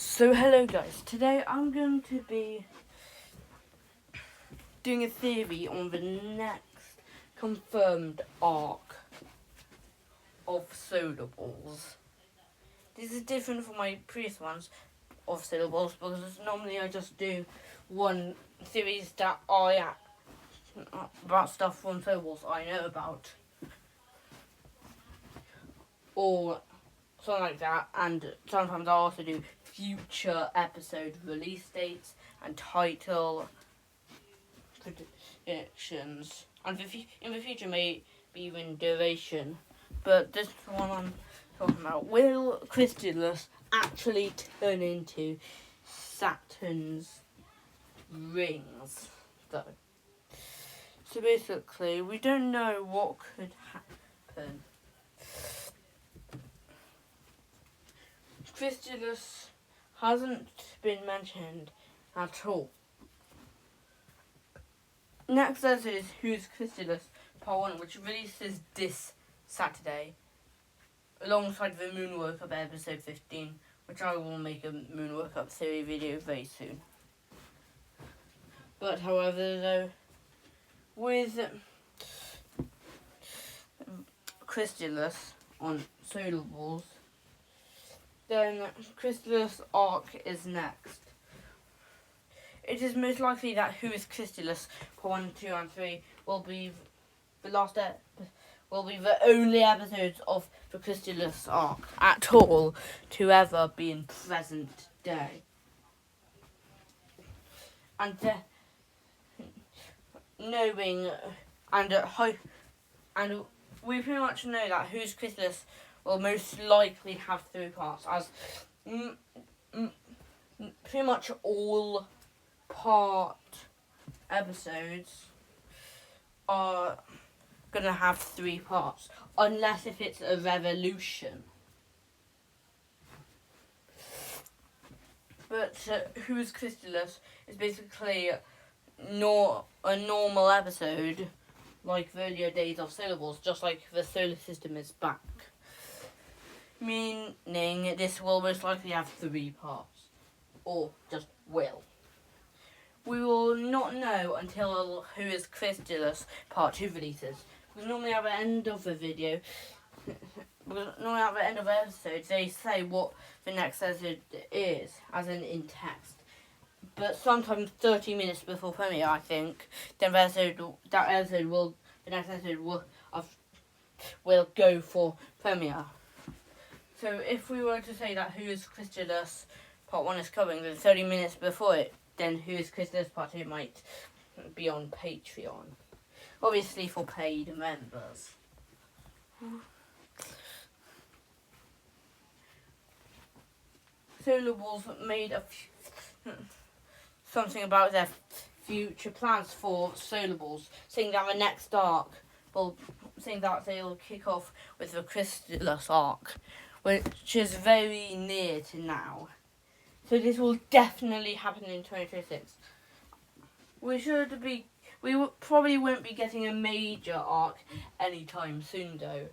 So hello guys, today I'm going to be doing a theory on the next confirmed arc of solar balls. This is different from my previous ones of solar balls because normally I just do one series that about stuff from solar balls I know about, or something like that, and sometimes I also do future episode release dates and title predictions, and in the future may be even duration. But this one I'm talking about, will Chrysalis actually turn into Saturn's rings, though? So basically, we don't know what could happen. Chrysalis hasn't been mentioned at all. Next episode is Who's Chrysalis Part 1, which releases this Saturday, alongside the Moon Workup episode 15, which I will make a Moon Workup theory video very soon. But however though, with Chrysalis on solar balls, then Chrysalis arc is next. It is most likely that Who is Chrysalis Part 1, 2 and 3 will be the only episodes of the Chrysalis arc at all to ever be in present day. And knowing and we pretty much know that Who's Chrysalis will most likely have 3 parts, as pretty much all part episodes are gonna have 3 parts, unless if it's a revolution. But Who's Chrysalis is basically a normal episode, like the earlier days of solar balls, just like the solar system is back. Meaning this will most likely have 3 parts, or just will. We will not know until Who is Chrysalis Part 2 releases. Because normally at the end of the video, normally at the end of the episode, they say what the next episode is, as in text. But sometimes 30 minutes before premiere, I think, then the next episode will go for premiere. So if we were to say that Who is Chrysalis Part 1 is coming, then 30 minutes before it, then Who is Chrysalis Part 2 might be on Patreon. Obviously for paid members. Solar Balls made something about their future plans for Solar Balls, saying that the next arc saying that they'll kick off with the Chrysalis arc, which is very near to now. So this will definitely happen in 2026. We probably won't be getting a major arc anytime soon though,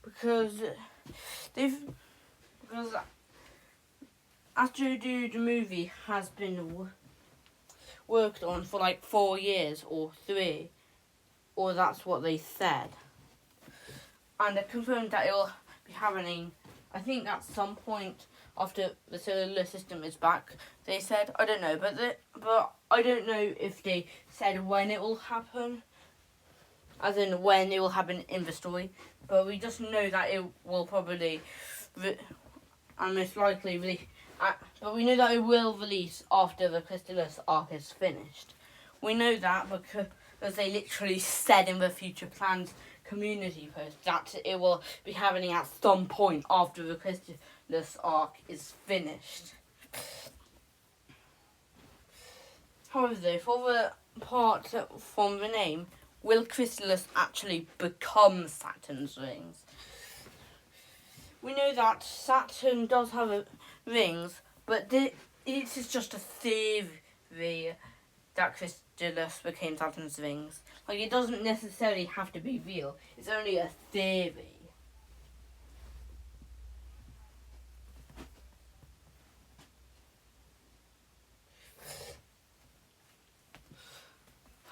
because Astro Dude movie has been worked on for like 4 years or 3, or that's what they said, and they confirmed that it will be happening, I think at some point after the solar system is back. They said, I don't know, but I don't know if they said when it will happen, as in when it will happen in the story, but we just know that it will probably and most likely but we know that it will release after the Chrysalis arc is finished. We know that because they literally said in the future plans community post that it will be happening at some point after the Chrysalis arc is finished. However though, for the part from the name, will Chrysalis actually become Saturn's rings? We know that Saturn does have rings, but it is just a theory that Chrysalis became Saturn's rings. Like, it doesn't necessarily have to be real. It's only a theory.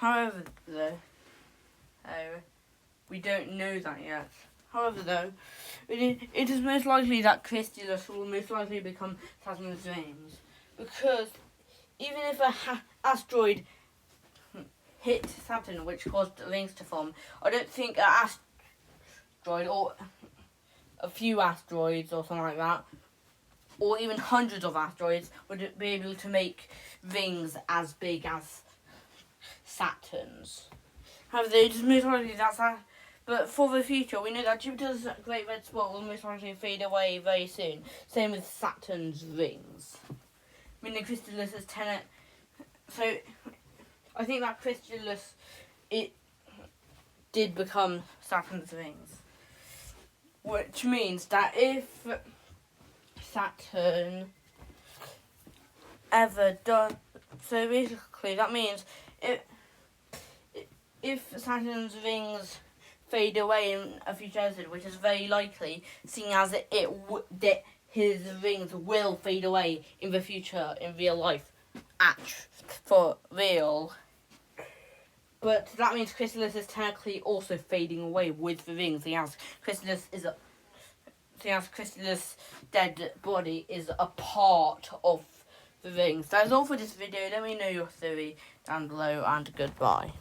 However, though, we don't know that yet. However, though, it is most likely that Chrysalis will most likely become Saturn's rings, because even if a asteroid hit Saturn, which caused rings to form, I don't think an asteroid or a few asteroids or something like that, or even hundreds of asteroids, would be able to make rings as big as Saturn's. However, it is most likely that's that. But for the future, we know that Jupiter's Great Red Spot will most likely fade away very soon. Same with Saturn's rings. Meaning Chrysalis is 10. So, I think that Chrysalis, it did become Saturn's rings. Which means that if Saturn ever does... So basically, that means if Saturn's rings fade away in a future episode, which is very likely, seeing as his rings will fade away in the future in real life, for real. But that means Chrysalis is technically also fading away with the rings. Seeing as Chrysalis' dead body is a part of the rings. That is all for this video. Let me know your theory down below, and goodbye.